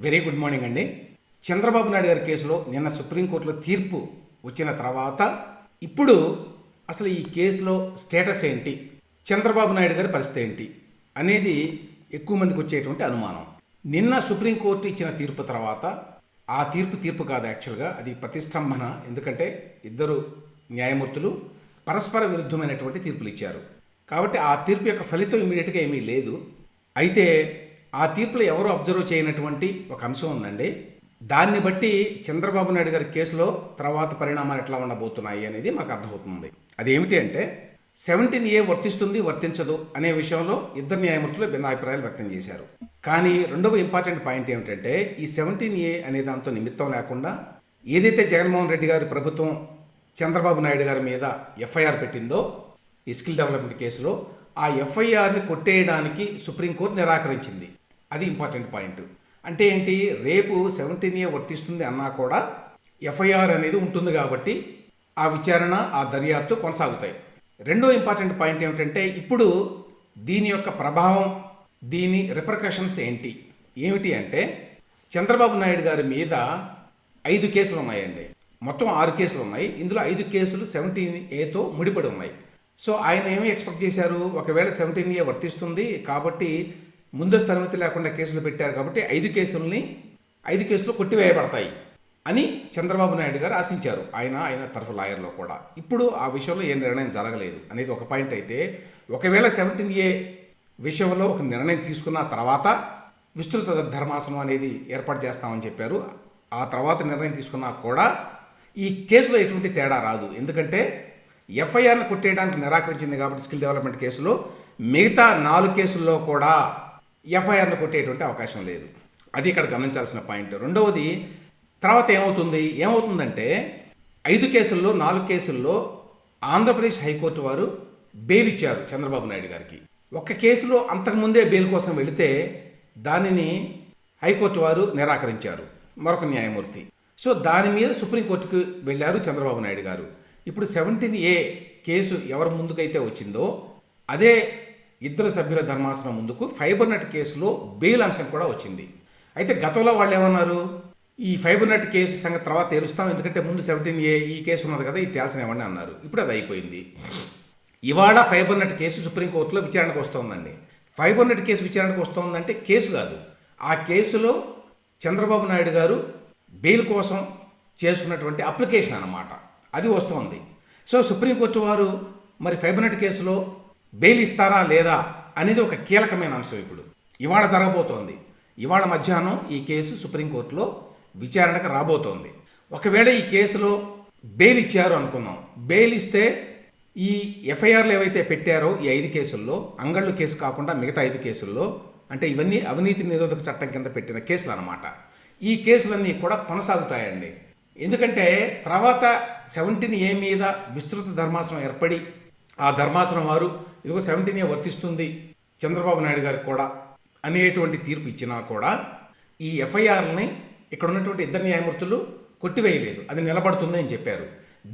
Very good morning అండి. చంద్రబాబు నాయుడు గారి కేసులో నిన్న సుప్రీంకోర్టులో తీర్పు వచ్చిన తర్వాత ఇప్పుడు అసలు ఈ కేసులో స్టేటస్ ఏంటి, చంద్రబాబు నాయుడు గారి పరిస్థితి ఏంటి అనేది ఎక్కువ మందికి వచ్చేటువంటి అనుమానం. నిన్న సుప్రీంకోర్టు ఇచ్చిన తీర్పు తర్వాత ఆ తీర్పు కాదు, యాక్చువల్గా అది ప్రతిష్టంభన. ఎందుకంటే ఇద్దరు న్యాయమూర్తులు పరస్పర విరుద్ధమైనటువంటి తీర్పులు ఇచ్చారు. కాబట్టి ఆ తీర్పు యొక్క ఫలితం ఇమీడియట్గా ఏమీ లేదు. అయితే ఆ తీర్పులో ఎవరు అబ్జర్వ్ చేయనటువంటి ఒక అంశం ఉందండి. దాన్ని బట్టి చంద్రబాబు నాయుడు గారి కేసులో తర్వాత పరిణామాలు ఎట్లా ఉండబోతున్నాయి అనేది మనకు అర్థమవుతుంది. అదేమిటి అంటే 17A వర్తిస్తుంది వర్తించదు అనే విషయంలో ఇద్దరు న్యాయమూర్తులు భిన్నాభిప్రాయాలు వ్యక్తం చేశారు. కానీ రెండవ ఇంపార్టెంట్ పాయింట్ ఏమిటంటే ఈ 17A అనే దాంతో నిమిత్తం లేకుండా ఏదైతే జగన్మోహన్ రెడ్డి గారి ప్రభుత్వం చంద్రబాబు నాయుడు గారి మీద ఎఫ్ఐఆర్ పెట్టిందో ఈ స్కిల్ డెవలప్మెంట్ కేసులో, ఆ ఎఫ్ఐఆర్ని కొట్టేయడానికి సుప్రీంకోర్టు నిరాకరించింది. అది ఇంపార్టెంట్ పాయింట్. అంటే ఏంటి, రేపు 17A వర్తిస్తుంది అన్నా కూడా ఎఫ్ఐఆర్ అనేది ఉంటుంది కాబట్టి ఆ విచారణ, ఆ దర్యాప్తు కొనసాగుతాయి. రెండో ఇంపార్టెంట్ పాయింట్ ఏమిటంటే ఇప్పుడు దీని యొక్క ప్రభావం, దీని రిపర్కషన్స్ ఏమిటి అంటే చంద్రబాబు నాయుడు గారి మీద 5 కేసులు ఉన్నాయండి. మొత్తం 6 కేసులు ఉన్నాయి. ఇందులో 5 కేసులు 17Aతో ముడిపడి ఉన్నాయి. సో ఆయన ఏమి ఎక్స్పెక్ట్ చేశారు, ఒకవేళ 17A వర్తిస్తుంది కాబట్టి ముందస్తు అనుమతి లేకుండా కేసులు పెట్టారు కాబట్టి 5 కేసులు కొట్టివేయబడతాయి అని చంద్రబాబు నాయుడు గారు ఆశించారు. ఆయన తరఫు లాయర్లో కూడా. ఇప్పుడు ఆ విషయంలో ఏ నిర్ణయం జరగలేదు అనేది ఒక పాయింట్ అయితే, ఒకవేళ 17A విషయంలో ఒక నిర్ణయం తీసుకున్న తర్వాత విస్తృత ధర్మాసనం అనేది ఏర్పాటు చేస్తామని చెప్పారు. ఆ తర్వాత నిర్ణయం తీసుకున్నా కూడా ఈ కేసులో ఎటువంటి తేడా రాదు. ఎందుకంటే ఎఫ్ఐఆర్ను కొట్టేయడానికి నిరాకరించింది కాబట్టి స్కిల్ డెవలప్మెంట్ కేసులో మిగతా 4 కేసుల్లో కూడా ఎఫ్ఐఆర్ను కొట్టేటువంటి అవకాశం లేదు. అది ఇక్కడ గమనించాల్సిన పాయింట్. రెండవది, తర్వాత ఏమవుతుందంటే 5 కేసుల్లో 4 కేసుల్లో ఆంధ్రప్రదేశ్ హైకోర్టు వారు బెయిల్ ఇచ్చారు చంద్రబాబు నాయుడు గారికి. ఒక్క కేసులో అంతకుముందే బెయిల్ కోసం వెళితే దానిని హైకోర్టు వారు నిరాకరించారు, మరొక న్యాయమూర్తి. సో దాని మీద సుప్రీంకోర్టుకు వెళ్ళారు చంద్రబాబు నాయుడు గారు. ఇప్పుడు 17A కేసు ఎవరి ముందుకైతే వచ్చిందో అదే ఇద్దరు సభ్యుల ధర్మాసనం ముందుకు ఫైబర్ నెట్ కేసులో బెయిల్ అంశం కూడా వచ్చింది. అయితే గతంలో వాళ్ళు ఏమన్నారు, ఈ ఫైబర్ నెట్ కేసు సంగతి తర్వాత తేలుస్తాం, ఎందుకంటే ముందు 17A ఈ కేసు ఉన్నది కదా, ఇది తేల్చనివ్వండి అన్నారు. ఇప్పుడు అది అయిపోయింది. ఇవాళ ఫైబర్ నెట్ కేసు సుప్రీంకోర్టులో విచారణకు వస్తోందండి. ఫైబర్ నెట్ కేసు విచారణకు వస్తోందంటే కేసు కాదు, ఆ కేసులో చంద్రబాబు నాయుడు గారు బెయిల్ కోసం చేసుకున్నటువంటి అప్లికేషన్ అన్నమాట, అది వస్తోంది. సో సుప్రీంకోర్టు వారు మరి ఫైబర్ నెట్ కేసులో బెయిల్ ఇస్తారా లేదా అనేది ఒక కీలకమైన అంశం ఇప్పుడు ఇవాళ జరగబోతోంది. ఇవాళ మధ్యాహ్నం ఈ కేసు సుప్రీంకోర్టులో విచారణకు రాబోతోంది. ఒకవేళ ఈ కేసులో బెయిల్ ఇచ్చారు అనుకుందాం, బెయిల్ ఇస్తే ఈ ఎఫ్ఐఆర్లు ఏవైతే పెట్టారో ఈ 5 కేసుల్లో, అంగళ్ళు కేసు కాకుండా మిగతా 5 కేసుల్లో, అంటే ఇవన్నీ అవినీతి నిరోధక చట్టం కింద పెట్టిన కేసులు అన్నమాట, ఈ కేసులన్నీ కూడా కొనసాగుతాయండి. ఎందుకంటే తర్వాత 17A మీద విస్తృత ధర్మాసనం ఏర్పడి ఆ ధర్మాసనం వారు ఇదిగో 17A వర్తిస్తుంది చంద్రబాబు నాయుడు గారికి కూడా అనేటువంటి తీర్పు ఇచ్చినా కూడా ఈ ఎఫ్ఐఆర్ని ఇక్కడ ఉన్నటువంటి ఇద్దరు న్యాయమూర్తులు కొట్టివేయలేదు, అది నిలబడుతుంది అని చెప్పారు.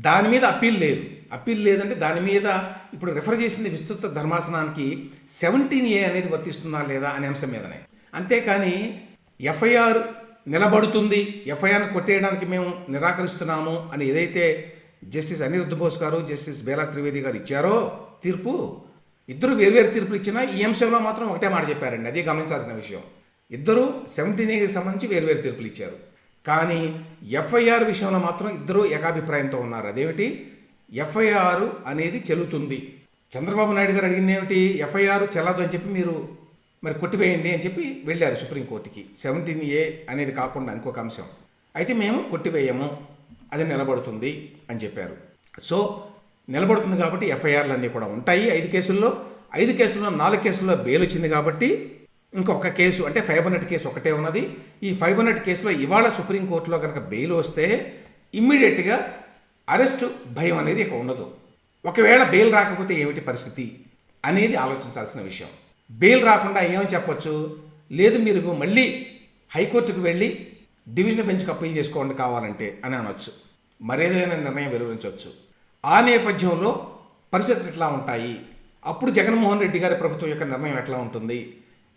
దాని మీద అప్పీల్ లేదంటే దాని మీద ఇప్పుడు రిఫర్ చేసింది విస్తృత ధర్మాసనానికి 17A అనేది వర్తిస్తుందా లేదా అనే అంశం మీదనే. అంతేకాని ఎఫ్ఐఆర్ నిలబడుతుంది, ఎఫ్ఐఆర్ని కొట్టేయడానికి మేము నిరాకరిస్తున్నాము అని ఏదైతే జస్టిస్ అనిరుద్ధ బోస్ గారు, జస్టిస్ బేలా త్రివేది గారు ఇచ్చారో తీర్పు, ఇద్దరు వేర్వేరు తీర్పులు ఇచ్చినా ఈ అంశంలో మాత్రం ఒకటే మాట చెప్పారండి. అది గమనించాల్సిన విషయం. ఇద్దరు 17Aకి సంబంధించి వేర్వేరు తీర్పులు ఇచ్చారు, కానీ ఎఫ్ఐఆర్ విషయంలో మాత్రం ఇద్దరు ఏకాభిప్రాయంతో ఉన్నారు. అదేమిటి, ఎఫ్ఐఆర్ అనేది చెల్లుతుంది. చంద్రబాబు నాయుడు గారు అడిగింది ఏమిటి, ఎఫ్ఐఆర్ చెల్లదు అని చెప్పి మీరు మరి కొట్టివేయండి అని చెప్పి వెళ్ళారు సుప్రీంకోర్టుకి. 17A అనేది కాకుండా ఇంకొక అంశం అయితే మేము కొట్టివేయము, అది నిలబడుతుంది అని చెప్పారు. సో నిలబడుతుంది కాబట్టి ఎఫ్ఐఆర్లు అన్నీ కూడా ఉంటాయి 5 కేసుల్లో. 5 కేసుల్లో 4 కేసుల్లో బెయిల్ వచ్చింది కాబట్టి ఇంకొక కేసు అంటే ఫైబర్ నెట్ కేసు ఒకటే ఉన్నది. ఈ ఫైబర్ నెట్ కేసులో ఇవాళ సుప్రీంకోర్టులో కనుక బెయిల్ వస్తే ఇమ్మీడియట్గా అరెస్టు భయం అనేది ఇక ఉండదు. ఒకవేళ బెయిల్ రాకపోతే ఏమిటి పరిస్థితి అనేది ఆలోచించాల్సిన విషయం. బెయిల్ రాకుండా ఏమని చెప్పొచ్చు, లేదు మీరు మళ్ళీ హైకోర్టుకు వెళ్ళి డివిజన్ బెంచ్కి అప్పీల్ చేసుకోండి కావాలంటే అని అనొచ్చు, మరేదైనా నిర్ణయం వెలువరించవచ్చు. ఆ నేపథ్యంలో పరిస్థితులు ఎట్లా ఉంటాయి, అప్పుడు జగన్మోహన్ రెడ్డి గారి ప్రభుత్వం యొక్క నిర్ణయం ఎట్లా ఉంటుంది,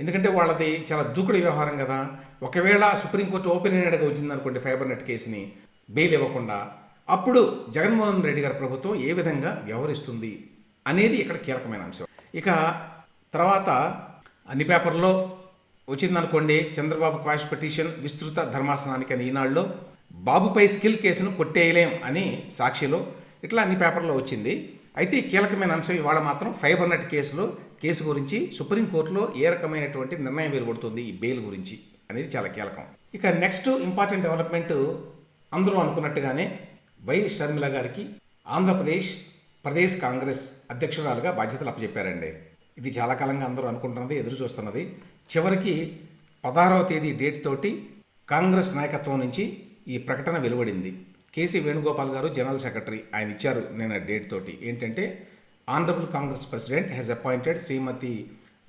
ఎందుకంటే వాళ్ళది చాలా దూకుడు వ్యవహారం కదా. ఒకవేళ సుప్రీంకోర్టు ఓపెన్ ఎండెడ్గా వచ్చిందనుకోండి ఫైబర్ నెట్ కేసుని బెయిల్ ఇవ్వకుండా, అప్పుడు జగన్మోహన్ రెడ్డి గారి ప్రభుత్వం ఏ విధంగా వ్యవహరిస్తుంది అనేది ఇక్కడ కీలకమైన అంశం. ఇక తర్వాత అన్ని పేపర్లో వచ్చిందనుకోండి, చంద్రబాబు క్వాష్ పిటిషన్ విస్తృత ధర్మాసనానికి అని ఈనాడులో, బాబుపై స్కిల్ కేసును కొట్టేయలేం అని సాక్షిలో, ఇట్లా అన్ని పేపర్లో వచ్చింది. అయితే ఈ కీలకమైన అంశం ఇవాళ మాత్రం ఫైబర్ నెట్ కేసు గురించి సుప్రీంకోర్టులో ఏ రకమైనటువంటి నిర్ణయం వెలువడుతుంది ఈ బెయిల్ గురించి అనేది చాలా కీలకం. ఇక నెక్స్ట్ ఇంపార్టెంట్ డెవలప్మెంట్, అందరూ అనుకున్నట్టుగానే వైఎస్ షర్మిల గారికి ప్రదేశ్ కాంగ్రెస్ అధ్యక్షురాలుగా బాధ్యతలు అప్పచెప్పారండి. ఇది చాలా కాలంగా అందరూ అనుకుంటున్నది, ఎదురు చూస్తున్నది. చివరికి 16వ తేదీ డేట్ తోటి కాంగ్రెస్ నాయకత్వం నుంచి ఈ ప్రకటన వెలువడింది. కేసీ వేణుగోపాల్ గారు జనరల్ సెక్రటరీ, ఆయన ఇచ్చారు నేను డేట్ తోటి. ఏంటంటే, honourable Congress president has appointed Shrimati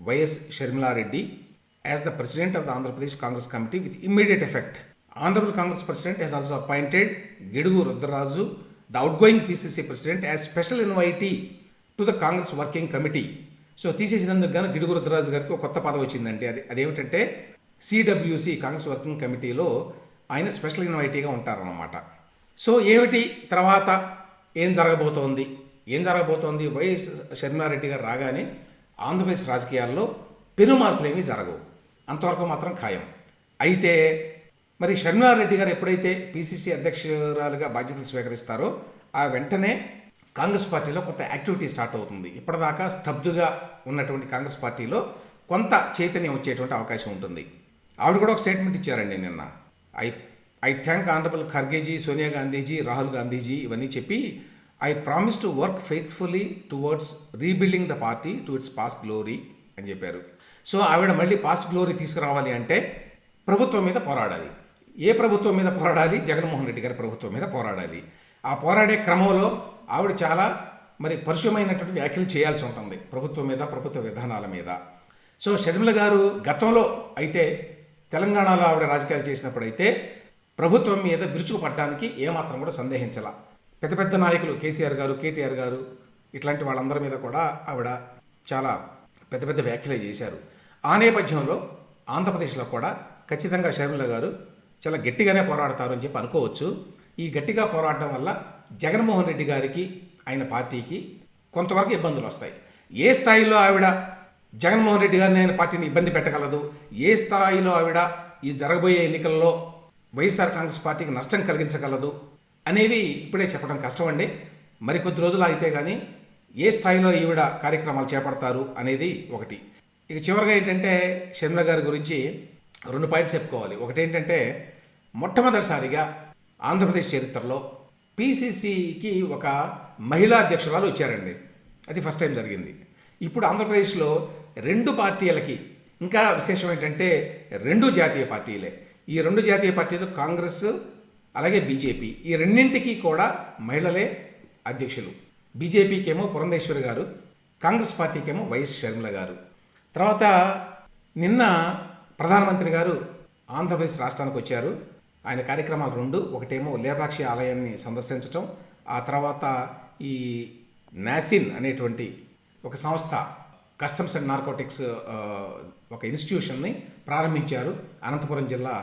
YS Sharmila Reddy as the president of the Andhra Pradesh Congress committee with immediate effect. Honourable Congress president has also appointed Gidugu Rudraraju, the outgoing PCC president, as special invitee to the Congress working committee. So తీసేసినందుకు గాను గిడుగు రుద్రరాజు గారికి ఒక కొత్త పదవి వచ్చిందంటే అదేమిటంటే CWC Congress working కమిటీలో ఆయన special ఇన్వైటీగా ఉంటారన్నమాట. సో ఏమిటి తర్వాత ఏం జరగబోతోంది వైఎస్ షర్మిలారెడ్డి గారు రాగానే ఆంధ్రప్రదేశ్ రాజకీయాల్లో పెను మార్పులు ఏమీ జరగవు, అంతవరకు మాత్రం ఖాయం. అయితే మరి షర్మిలారెడ్డి గారు ఎప్పుడైతే పిసిసి అధ్యక్షురాలుగా బాధ్యతలు స్వీకరిస్తారో ఆ వెంటనే కాంగ్రెస్ పార్టీలో కొంత యాక్టివిటీ స్టార్ట్ అవుతుంది. ఇప్పటిదాకా స్తబ్దుగా ఉన్నటువంటి కాంగ్రెస్ పార్టీలో కొంత చైతన్యం వచ్చేటువంటి అవకాశం ఉంటుంది. ఆవిడ కూడా ఒక స్టేట్మెంట్ ఇచ్చారండి నిన్న. I thank honourable ఖర్గేజీ, Sonia Gandhiji, Rahul Gandhiji ఇవన్నీ చెప్పి, I promise to work faithfully towards rebuilding the party to it's past glory అని చెప్పారు. సో ఆవిడ మళ్ళీ పాస్ట్ గ్లోరీ తీసుకురావాలి అంటే ప్రభుత్వం మీద పోరాడాలి. ఏ ప్రభుత్వం మీద పోరాడాలి? జగన్మోహన్ రెడ్డి గారి ప్రభుత్వం మీద పోరాడాలి. ఆ పోరాడే క్రమంలో ఆవిడ చాలా పరుషమైనటువంటి వ్యాఖ్యలు చేయాల్సి ఉంటుంది ప్రభుత్వం మీద, ప్రభుత్వ విధానాల మీద. సో షర్మిల గారు గతంలో అయితే తెలంగాణలో ఆవిడ రాజకీయాలు చేసినప్పుడు అయితే ప్రభుత్వం మీద విరుచుకుపడడానికి ఏమాత్రం కూడా సందేహించాల. పెద్ద పెద్ద నాయకులు కేసీఆర్ గారు, కేటీఆర్ గారు ఇట్లాంటి వాళ్ళందరి మీద కూడా ఆవిడ చాలా పెద్ద పెద్ద వ్యాఖ్యలు చేశారు. ఆ నేపథ్యంలో ఆంధ్రప్రదేశ్లో కూడా ఖచ్చితంగా షర్మిల గారు చాలా గట్టిగానే పోరాడతారు అని చెప్పి అనుకోవచ్చు. ఈ గట్టిగా పోరాడడం వల్ల జగన్మోహన్ రెడ్డి గారికి, ఆయన పార్టీకి కొంతవరకు ఇబ్బందులు వస్తాయి. ఏ స్థాయిలో ఆవిడ జగన్మోహన్ రెడ్డి గారిని, ఆయన పార్టీని ఇబ్బంది పెట్టగలదు, ఏ స్థాయిలో ఆవిడ ఈ జరగబోయే ఎన్నికల్లో వైఎస్ఆర్ కాంగ్రెస్ పార్టీకి నష్టం కలిగించగలదు అనేవి ఇప్పుడే చెప్పడం కష్టం అండి. మరికొద్ది రోజులు అయితే కానీ ఏ స్థాయిలో ఈవిడ కార్యక్రమాలు చేపడతారు అనేది ఒకటి. ఇక చివరిగా ఏంటంటే షర్మిల గారి గురించి 2 పాయింట్స్ చెప్పుకోవాలి. ఒకటి ఏంటంటే, మొట్టమొదటిసారిగా ఆంధ్రప్రదేశ్ చరిత్రలో పిసిసికి ఒక మహిళా అధ్యక్షురాలు వచ్చారండి. అది ఫస్ట్ టైం జరిగింది. ఇప్పుడు ఆంధ్రప్రదేశ్లో 2 పార్టీలకి, ఇంకా విశేషం ఏంటంటే 2 జాతీయ పార్టీలే. ఈ 2 జాతీయ పార్టీలు కాంగ్రెస్ అలాగే బీజేపీ, ఈ రెండింటికి కూడా మహిళలే అధ్యక్షులు. బీజేపీకి ఏమో పురంధేశ్వరి గారు, కాంగ్రెస్ పార్టీకి ఏమో వైఎస్ షర్మిల గారు. తర్వాత నిన్న ప్రధానమంత్రి గారు ఆంధ్రప్రదేశ్ రాష్ట్రానికి వచ్చారు. ఆయన కార్యక్రమాలు 2, ఒకటేమో లేపాక్షి ఆలయాన్ని సందర్శించడం, ఆ తర్వాత ఈ నాసిన్ అనేటువంటి ఒక సంస్థ, కస్టమ్స్ అండ్ నార్కోటిక్స్ ఒక ఇన్స్టిట్యూషన్ని ప్రారంభించారు. అనంతపురం జిల్లా,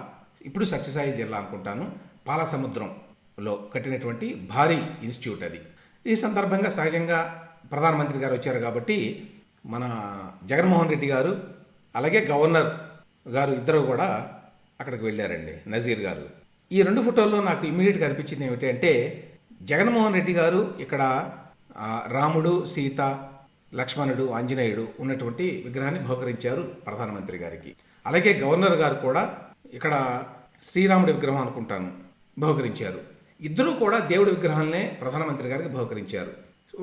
ఇప్పుడు సత్యసాయి జిల్లా అనుకుంటాను, పాలసముద్రంలో కట్టినటువంటి భారీ ఇన్స్టిట్యూట్ అది. ఈ సందర్భంగా సహజంగా ప్రధానమంత్రి గారు వచ్చారు కాబట్టి మన జగన్మోహన్ రెడ్డి గారు అలాగే గవర్నర్ గారు ఇద్దరు కూడా అక్కడికి వెళ్ళారండి, నజీర్ గారు. ఈ 2 ఫోటోల్లో నాకు ఇమ్మీడియట్గా అనిపించింది ఏమిటి అంటే, జగన్మోహన్ రెడ్డి గారు ఇక్కడ రాముడు, సీత, లక్ష్మణుడు, ఆంజనేయుడు ఉన్నటువంటి విగ్రహాన్ని బహుకరించారు ప్రధానమంత్రి గారికి. అలాగే గవర్నర్ గారు కూడా ఇక్కడ శ్రీరాముడి విగ్రహం అనుకుంటాను బహుకరించారు. ఇద్దరూ కూడా దేవుడి విగ్రహాలనే ప్రధానమంత్రి గారికి బహుకరించారు.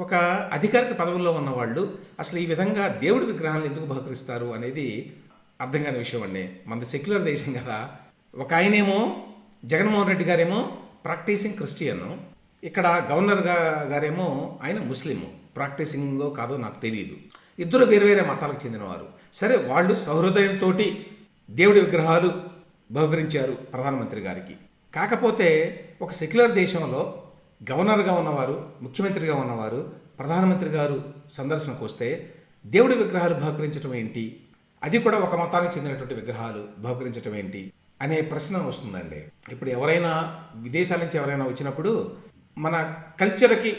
ఒక అధికారిక పదవుల్లో ఉన్నవాళ్ళు అసలు ఈ విధంగా దేవుడి విగ్రహాలను ఎందుకు బహుకరిస్తారు అనేది అర్థం కాని విషయం అండి. మనది సెక్యులర్ దేశం కదా. ఒక ఆయనేమో జగన్మోహన్ రెడ్డి గారేమో ప్రాక్టీసింగ్ క్రిస్టియన్, ఇక్కడ గవర్నర్ గారేమో ఆయన ముస్లిము. ప్రాక్టీసింగో కాదో నాకు తెలియదు. ఇద్దరు వేరే మతాలకు చెందినవారు. సరే, వాళ్ళు సహృదయంతో దేవుడి విగ్రహాలు బహుకరించారు ప్రధానమంత్రి గారికి. కాకపోతే ఒక సెక్యులర్ దేశంలో గవర్నర్గా ఉన్నవారు, ముఖ్యమంత్రిగా ఉన్నవారు, ప్రధానమంత్రి గారు సందర్శనకు వస్తే దేవుడి విగ్రహాలు బహుకరించడం ఏంటి అది కూడా ఒక మతానికి చెందినటువంటి విగ్రహాలు బహుకరించడం ఏంటి అనే ప్రశ్న వస్తుందండి. ఇప్పుడు ఎవరైనా విదేశాల నుంచి ఎవరైనా వచ్చినప్పుడు మన కల్చర్కి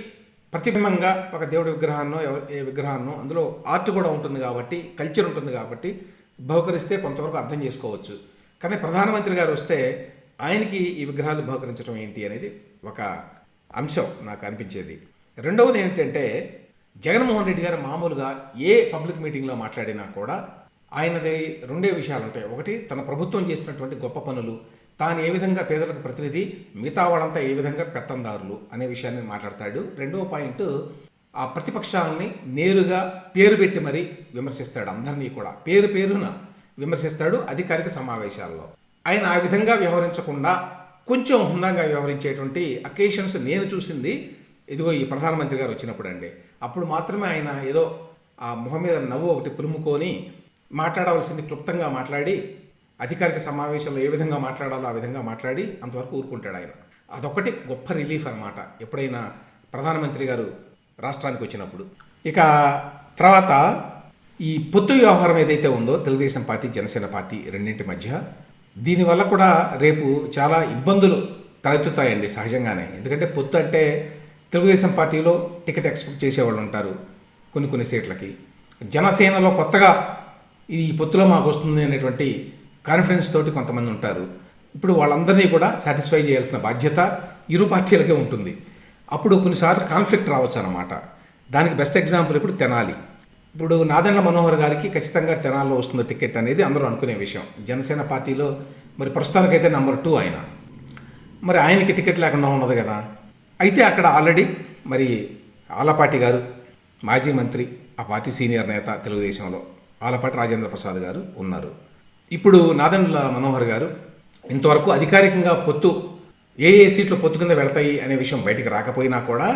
ప్రతిబింబంగా ఒక దేవుడి విగ్రహాన్నో ఏ విగ్రహాన్నో అందులో ఆర్ట్ కూడా ఉంటుంది కాబట్టి, కల్చర్ ఉంటుంది కాబట్టి బహుకరిస్తే కొంతవరకు అర్థం చేసుకోవచ్చు. కానీ ప్రధానమంత్రి గారు వస్తే ఆయనకి ఈ విగ్రహాలు బహుకరించడం ఏంటి అనేది ఒక అంశం నాకు అనిపించేది. రెండవది ఏంటంటే జగన్మోహన్ రెడ్డి గారు మామూలుగా ఏ పబ్లిక్ మీటింగ్లో మాట్లాడినా కూడా ఆయనది రెండే విషయాలు ఉంటాయి. ఒకటి, తన ప్రభుత్వం చేసినటువంటి గొప్ప పనులు, తాను ఏ విధంగా పేదలకు ప్రతినిధి, మిగతా వాళ్ళంతా ఏ విధంగా పెత్తందారులు అనే విషయాన్ని మాట్లాడతాడు. రెండవ పాయింట్, ఆ ప్రతిపక్షాలని నేరుగా పేరు పెట్టి మరీ విమర్శిస్తాడు. అందరినీ కూడా పేరు పేరున విమర్శిస్తాడు అధికారిక సమావేశాల్లో. ఆయన ఆ విధంగా వ్యవహరించకుండా కొంచెం హుందాగా వ్యవహరించేటువంటి అకేషన్స్ నేను చూసింది ఇదిగో ఈ ప్రధానమంత్రి గారు వచ్చినప్పుడు అండి. అప్పుడు మాత్రమే ఆయన ఏదో ఆ ముఖం మీద నవ్వు ఒకటి పులుముకొని మాట్లాడవలసింది క్లుప్తంగా మాట్లాడి, అధికారిక సమావేశంలో ఏ విధంగా మాట్లాడాలో ఆ విధంగా మాట్లాడి అంతవరకు ఊరుకుంటాడు ఆయన. అదొకటి గొప్ప రిలీఫ్ అన్నమాట ఎప్పుడైనా ప్రధానమంత్రి గారు రాష్ట్రానికి వచ్చినప్పుడు. ఇక తర్వాత ఈ పొత్తు వ్యవహారం ఏదైతే ఉందో తెలుగుదేశం పార్టీ, జనసేన పార్టీ రెండింటి మధ్య, దీనివల్ల కూడా రేపు చాలా ఇబ్బందులు తలెత్తుతాయండి సహజంగానే. ఎందుకంటే పొత్తు అంటే తెలుగుదేశం పార్టీలో టికెట్ ఎక్స్పెక్ట్ చేసేవాళ్ళు ఉంటారు కొన్ని సీట్లకి. జనసేనలో కొత్తగా ఈ పొత్తులో మాకు వస్తుంది అనేటువంటి కాన్ఫిడెన్స్ తోటి కొంతమంది ఉంటారు. ఇప్పుడు వాళ్ళందరినీ కూడా సాటిస్ఫై చేయాల్సిన బాధ్యత ఇరు పార్టీలకే ఉంటుంది. అప్పుడు కొన్నిసార్లు కాన్ఫ్లిక్ట్ రావచ్చు అన్నమాట. దానికి బెస్ట్ ఎగ్జాంపుల్ ఇప్పుడు తెనాలి. ఇప్పుడు నాదెండ్ల మనోహర్ గారికి ఖచ్చితంగా తెనాలిలో వస్తుంది టికెట్ అనేది అందరూ అనుకునే విషయం. జనసేన పార్టీలో మరి ప్రస్తుతానికైతే నెంబర్ 2 ఆయన. మరి ఆయనకి టికెట్ లేకుండా ఉన్నది కదా. అయితే అక్కడ ఆల్రెడీ మరి ఆలపాటి గారు మాజీ మంత్రి, ఆ పార్టీ సీనియర్ నేత తెలుగుదేశంలో ఆలపాటి రాజేంద్ర ప్రసాద్ గారు ఉన్నారు. ఇప్పుడు నాదెండ్ల మనోహర్ గారు ఇంతవరకు అధికారికంగా పొత్తు ఏ సీట్లు పొత్తు కింద వెళతాయి అనే విషయం బయటికి రాకపోయినా కూడా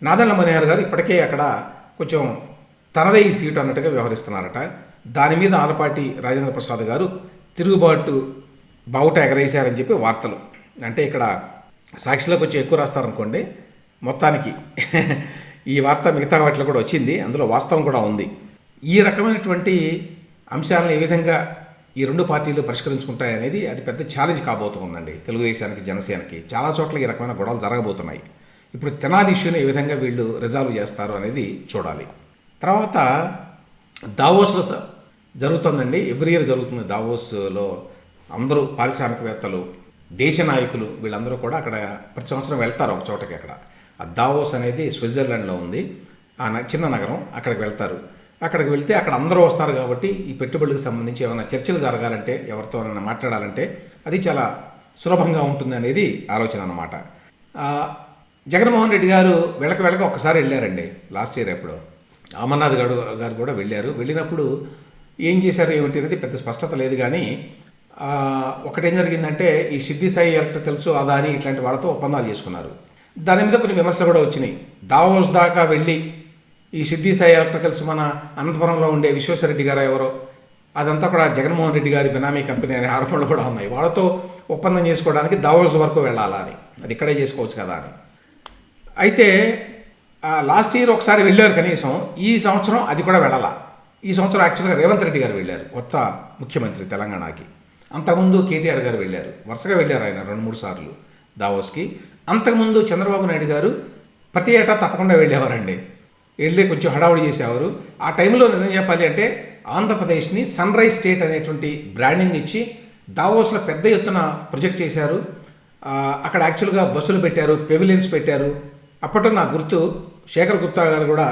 నాదెండ్ల మనోహర్ గారు ఇప్పటికే అక్కడ కొంచెం తనదే ఈ సీటు అన్నట్టుగా వ్యవహరిస్తున్నారట. దాని మీద ఆలపాటి రాజేంద్ర ప్రసాద్ గారు తిరుగుబాటు బావుట ఎగరేశారని చెప్పి వార్తలు. అంటే ఇక్కడ సాక్షిలోకి వచ్చి ఎక్కువ రాస్తారనుకోండి, మొత్తానికి ఈ వార్త మిగతా వాటిలో కూడా వచ్చింది, అందులో వాస్తవం కూడా ఉంది. ఈ రకమైనటువంటి అంశాలను ఏ విధంగా ఈ రెండు పార్టీలు పరిష్కరించుకుంటాయనేది అది పెద్ద ఛాలెంజ్ కాబోతుందండి తెలుగుదేశానికి, జనసేనకి. చాలా చోట్ల ఈ రకమైన గొడవలు జరగబోతున్నాయి. ఇప్పుడు తెనాలి ఇష్యూని ఏ విధంగా వీళ్ళు రిజాల్వ్ చేస్తారు అనేది చూడాలి. తర్వాత దావోస్లో జరుగుతుందండి, ఎవ్రీ ఇయర్ జరుగుతుంది. దావోస్లో అందరూ పారిశ్రామికవేత్తలు, దేశ నాయకులు వీళ్ళందరూ కూడా అక్కడ ప్రతి సంవత్సరం వెళ్తారు ఒక చోటకి. అక్కడ ఆ దావోస్ అనేది స్విట్జర్లాండ్లో ఉంది, ఆ చిన్న నగరం. అక్కడికి వెళ్తారు. అక్కడికి వెళ్తే అక్కడ అందరూ వస్తారు కాబట్టి ఈ పెట్టుబడులకు సంబంధించి ఏమైనా చర్చలు జరగాలంటే, ఎవరితో ఏమైనా మాట్లాడాలంటే అది చాలా సులభంగా ఉంటుంది అనేది ఆలోచన అన్నమాట. జగన్మోహన్ రెడ్డి గారు వెళ్ళక ఒక్కసారి వెళ్ళారండి లాస్ట్ ఇయర్. ఎప్పుడు అమర్నాథ్ గారు కూడా వెళ్ళారు. వెళ్ళినప్పుడు ఏం చేశారు ఏమిటి అనేది పెద్ద స్పష్టత లేదు. కానీ ఒకటేం జరిగిందంటే ఈ సిద్ధి సాయి ఎలక్ట్రికల్స్, అదాని ఇట్లాంటి వాళ్ళతో ఒప్పందాలు చేసుకున్నారు. దాని మీద కొన్ని విమర్శలు కూడా వచ్చినాయి. దావోస్ దాకా వెళ్ళి ఈ సిద్ధి సాయి ఎలక్ట్రికల్స్ మన అనంతపురంలో ఉండే విశ్వేశ్వరరెడ్డి గారు ఎవరో, అదంతా కూడా జగన్మోహన్ రెడ్డి గారి బెనామీ కంపెనీ అనే ఆరోపణలు కూడా ఉన్నాయి. వాళ్ళతో ఒప్పందం చేసుకోవడానికి దావోస్ వరకు వెళ్ళాలా అని, అది ఇక్కడే చేసుకోవచ్చు కదా అని. అయితే లాస్ట్ ఇయర్ ఒకసారి వెళ్ళారు కనీసం. ఈ సంవత్సరం అది కూడా వెళ్ళాలా. ఈ సంవత్సరం యాక్చువల్గా రేవంత్ రెడ్డి గారు వెళ్ళారు, కొత్త ముఖ్యమంత్రి తెలంగాణకి. అంతకుముందు కేటీఆర్ గారు వెళ్ళారు, వరుసగా వెళ్ళారు ఆయన 2-3 సార్లు దావోస్కి. అంతకుముందు చంద్రబాబు నాయుడు గారు ప్రతి ఏటా తప్పకుండా వెళ్ళేవారండి. వెళ్ళి కొంచెం హడావుడి చేసేవారు. ఆ టైంలో నిజం చెప్పాలి అంటే ఆంధ్రప్రదేశ్ని సన్ రైజ్ స్టేట్ అనేటువంటి బ్రాండింగ్ ఇచ్చి దావోస్లో పెద్ద ఎత్తున ప్రొజెక్ట్ చేశారు. అక్కడ యాక్చువల్గా బస్సులు పెట్టారు, పెవిలియన్స్ పెట్టారు. అప్పట్లో నాకు గుర్తు శేఖర్ గుప్తా గారు కూడా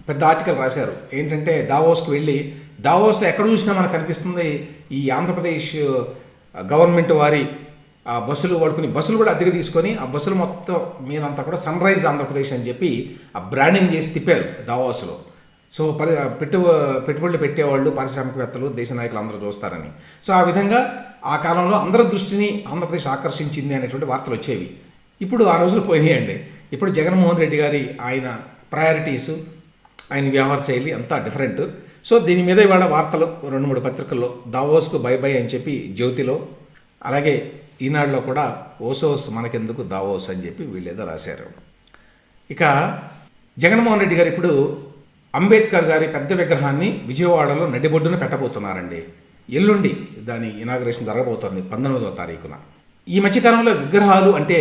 పెద్ద ఆర్టికల్ రాశారు. ఏంటంటే దావోస్కి వెళ్ళి, దావోస్లో ఎక్కడ చూసినా మనకు కనిపిస్తుంది ఈ ఆంధ్రప్రదేశ్ గవర్నమెంట్ వారి ఆ బస్సులు వాడుకుని, బస్సులు కూడా అద్దెకి తీసుకొని ఆ బస్సులు మొత్తం మీదంతా కూడా సన్ రైజ్ ఆంధ్రప్రదేశ్ అని చెప్పి ఆ బ్రాండింగ్ చేసి తిప్పారు దావోస్లో. సో పెట్టుబడులు పెట్టేవాళ్ళు, పారిశ్రామికవేత్తలు, దేశ నాయకులు అందరూ చూస్తారని. సో ఆ విధంగా ఆ కాలంలో అందరి దృష్టిని ఆంధ్రప్రదేశ్ ఆకర్షించింది అనేటువంటి వార్తలు వచ్చేవి. ఇప్పుడు ఆ రోజులు పోయినాయండి. ఇప్పుడు జగన్మోహన్ రెడ్డి గారి ఆయన ప్రయారిటీసు, ఆయన వ్యవహార శైలి అంతా డిఫరెంట్. సో దీని మీద ఇవాళ వార్తలు 2-3 పత్రికల్లో దావోస్కు బై అని చెప్పి జ్యోతిలో, అలాగే ఈనాడులో కూడా ఓసోస్ మనకెందుకు దావోస్ అని చెప్పి వీళ్ళేదో రాశారు. ఇక జగన్మోహన్ రెడ్డి గారు ఇప్పుడు అంబేద్కర్ గారి పెద్ద విగ్రహాన్ని విజయవాడలో నడిబొడ్డున పెట్టబోతున్నారండి. ఎల్లుండి దాని ఇనాగ్రేషన్ జరగబోతోంది 19వ తారీఖున. ఈ మధ్యకాలంలో విగ్రహాలు అంటే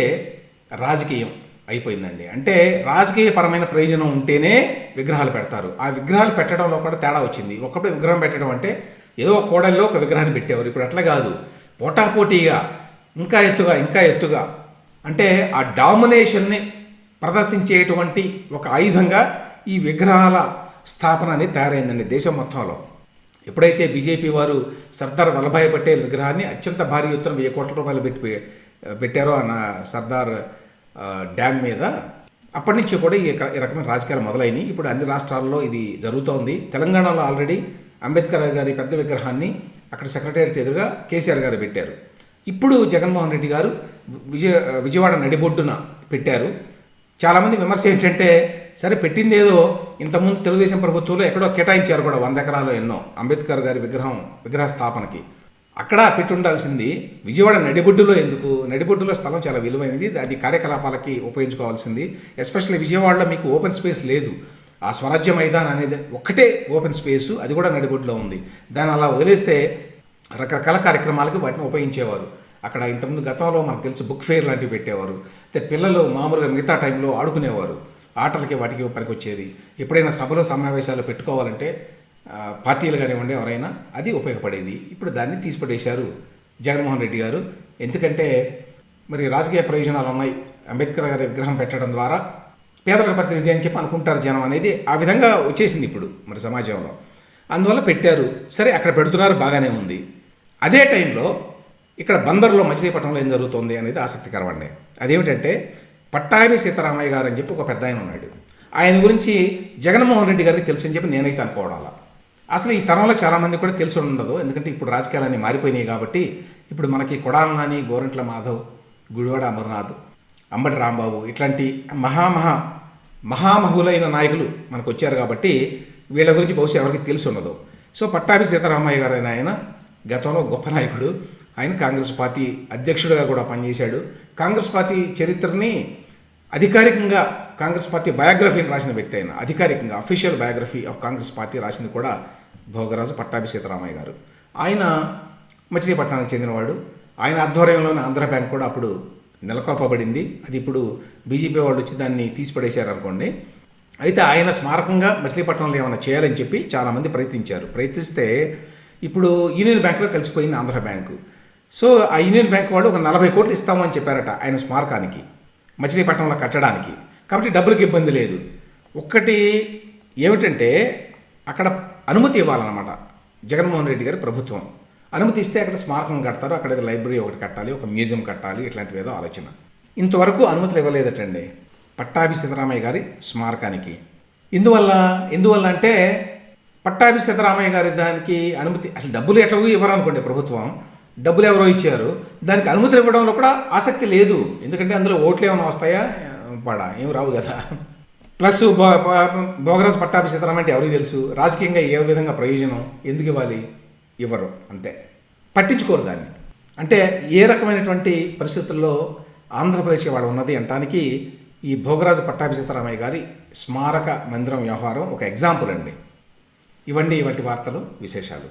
రాజకీయం అయిపోయిందండి. అంటే రాజకీయ పరమైన ప్రయోజనం ఉంటేనే విగ్రహాలు పెడతారు. ఆ విగ్రహాలు పెట్టడంలో కూడా తేడా వచ్చింది. ఒకప్పుడు విగ్రహం పెట్టడం అంటే ఏదో ఒక కోడల్లో ఒక విగ్రహాన్ని పెట్టేవారు. ఇప్పుడు అట్లా కాదు, పోటాపోటీగా ఇంకా ఎత్తుగా అంటే ఆ డామినేషన్ని ప్రదర్శించేటువంటి ఒక ఆయుధంగా ఈ విగ్రహాల స్థాపన అనేది తయారైందండి దేశం మొత్తంలో. ఎప్పుడైతే బీజేపీ వారు సర్దార్ వల్లభాయ్ పటేల్ విగ్రహాన్ని అత్యంత భారీ ఎత్తున 1000 కోట్ల రూపాయలు పెట్టారో అన్న సర్దార్ డ్యామ్ మీద, అప్పటి నుంచి కూడా ఈ రకమైన రాజకీయాలు మొదలైనవి. ఇప్పుడు అన్ని రాష్ట్రాల్లో ఇది జరుగుతోంది. తెలంగాణలో ఆల్రెడీ అంబేద్కర్ గారి పెద్ద విగ్రహాన్ని అక్కడ సెక్రటేరియట్ ఎదురుగా కేసీఆర్ గారు పెట్టారు. ఇప్పుడు జగన్మోహన్ రెడ్డి గారు విజయవాడ నడిబొడ్డున పెట్టారు. చాలామంది విమర్శ ఏంటంటే, సరే పెట్టింది ఏదో ఇంతకుముందు తెలుగుదేశం ప్రభుత్వంలో ఎక్కడో కేటాయించారు కూడా 100 ఎకరాలు ఎన్నో అంబేద్కర్ గారి విగ్రహ స్థాపనకి. అక్కడ పెట్టి ఉండాల్సింది విజయవాడ నడిబొడ్డులో ఎందుకు? నడిబొడ్డులో స్థలం చాలా విలువైనది, అది కార్యకలాపాలకి ఉపయోగించుకోవాల్సింది. ఎస్పెషల్లీ విజయవాడలో మీకు ఓపెన్ స్పేస్ లేదు. ఆ స్వరాజ్య మైదాన్ అనేది ఒక్కటే ఓపెన్ స్పేసు, అది కూడా నడిబొడ్డులో ఉంది. దాన్ని అలా వదిలేస్తే రకరకాల కార్యక్రమాలకి వాటిని ఉపయోగించేవారు. అక్కడ ఇంతకుముందు గతంలో మనకు తెలిసి బుక్ ఫెయిర్ లాంటివి పెట్టేవారు. అయితే పిల్లలు మామూలుగా మిగతా టైంలో ఆడుకునేవారు, ఆటలకి వాటికి పనికొచ్చేది. ఎప్పుడైనా సభలో సమావేశాలు పెట్టుకోవాలంటే పార్టీలు కానివ్వండి ఎవరైనా, అది ఉపయోగపడేది. ఇప్పుడు దాన్ని తీసిపడేశారు జగన్మోహన్ రెడ్డి గారు. ఎందుకంటే మరి రాజకీయ ప్రయోజనాలు ఉన్నాయి, అంబేద్కర్ గారి విగ్రహం పెట్టడం ద్వారా పేదలకు ప్రతినిధి అని చెప్పి అనుకుంటారు జనం అనేది ఆ విధంగా వచ్చేసింది ఇప్పుడు మరి సమాజంలో. అందువల్ల పెట్టారు. సరే, అక్కడ పెడుతున్నారు, బాగానే ఉంది. అదే టైంలో ఇక్కడ బందర్లో మచిలీపట్నంలో ఏం జరుగుతుంది అనేది ఆసక్తికరం అండి. అదేమిటంటే పట్టాభి సీతారామయ్య గారు అని చెప్పి ఒక పెద్ద ఆయన ఉన్నాడు. ఆయన గురించి జగన్మోహన్ రెడ్డి గారికి తెలుసు అని చెప్పి నేనైతే అనుకోవడం. అసలు ఈ తరంలో చాలామంది కూడా తెలిసి ఉండదు, ఎందుకంటే ఇప్పుడు రాజకీయాలన్నీ మారిపోయినాయి కాబట్టి. ఇప్పుడు మనకి కొడాల నాని, గోరంట్ల మాధవ్, గుడివాడ అమర్నాథ్, అంబటి రాంబాబు ఇట్లాంటి మహామహులైన నాయకులు మనకు వచ్చారు కాబట్టి వీళ్ళ గురించి బహుశా ఎవరికి తెలిసి ఉండదు. సో పట్టాభి సీతారామయ్య గారు ఆయన గతంలో గొప్ప నాయకుడు. ఆయన కాంగ్రెస్ పార్టీ అధ్యక్షుడిగా కూడా పనిచేశాడు. కాంగ్రెస్ పార్టీ చరిత్రని అధికారికంగా కాంగ్రెస్ పార్టీ బయోగ్రఫీని రాసిన వ్యక్తి. ఆయన అధికారికంగా official biography of Congress party రాసింది కూడా భోగరాజు పట్టాభి సీతారామయ్య గారు. ఆయన మచిలీపట్నానికి చెందినవాడు. ఆయన ఆధ్వర్యంలోని ఆంధ్ర బ్యాంక్ కూడా అప్పుడు నెలకొల్పబడింది. అది ఇప్పుడు బీజేపీ వాళ్ళు వచ్చి దాన్ని తీసిపడేశారు అనుకోండి. అయితే ఆయన స్మారకంగా మచిలీపట్నంలో ఏమైనా చేయాలని చెప్పి చాలామంది ప్రయత్నిస్తే ఇప్పుడు యూనియన్ బ్యాంకులో కలిసిపోయింది ఆంధ్ర బ్యాంకు. సో ఆ యూనియన్ బ్యాంక్ వాళ్ళు ఒక 40 కోట్లు ఇస్తామని చెప్పారట ఆయన స్మారకానికి, మచిలీపట్నంలో కట్టడానికి. కాబట్టి డబ్బులకు ఇబ్బంది లేదు. ఒక్కటి ఏమిటంటే అక్కడ అనుమతి ఇవ్వాలన్నమాట జగన్మోహన్ రెడ్డి గారి ప్రభుత్వం. అనుమతి ఇస్తే అక్కడ స్మారకం కడతారు, అక్కడ ఏదో లైబ్రరీ ఒకటి కట్టాలి, ఒక మ్యూజియం కట్టాలి, ఇట్లాంటివి ఏదో ఆలోచన. ఇంతవరకు అనుమతులు ఇవ్వలేదటండి పట్టాభి సీతారామయ్య గారి స్మారకానికి. ఎందువల్ల అంటే పట్టాభి సీతారామయ్య గారి దానికి అనుమతి, అసలు డబ్బులు ఎట్లా ఇవ్వరు అనుకోండి ప్రభుత్వం, డబ్బులు ఎవరో ఇచ్చారు, దానికి అనుమతులు ఇవ్వడంలో కూడా ఆసక్తి లేదు. ఎందుకంటే అందులో ఓట్లు ఏమైనా వస్తాయా, ఏం రావు కదా. ప్లస్ భోగరాజు పట్టాభి సీతారామయ్య అంటే ఎవరికి తెలుసు, రాజకీయంగా ఏ విధంగా ప్రయోజనం, ఎందుకు ఇవ్వాలి, ఇవ్వరు, అంతే, పట్టించుకోరు దాన్ని. అంటే ఏ రకమైనటువంటి పరిస్థితుల్లో ఆంధ్రప్రదేశ్ వాళ్ళు ఉన్నది అనటానికి ఈ భోగరాజు పట్టాభి సీతారామయ్య గారి స్మారక మందిరం వ్యవహారం ఒక ఎగ్జాంపుల్ అండి. ఇవండి వార్తలు, విశేషాలు.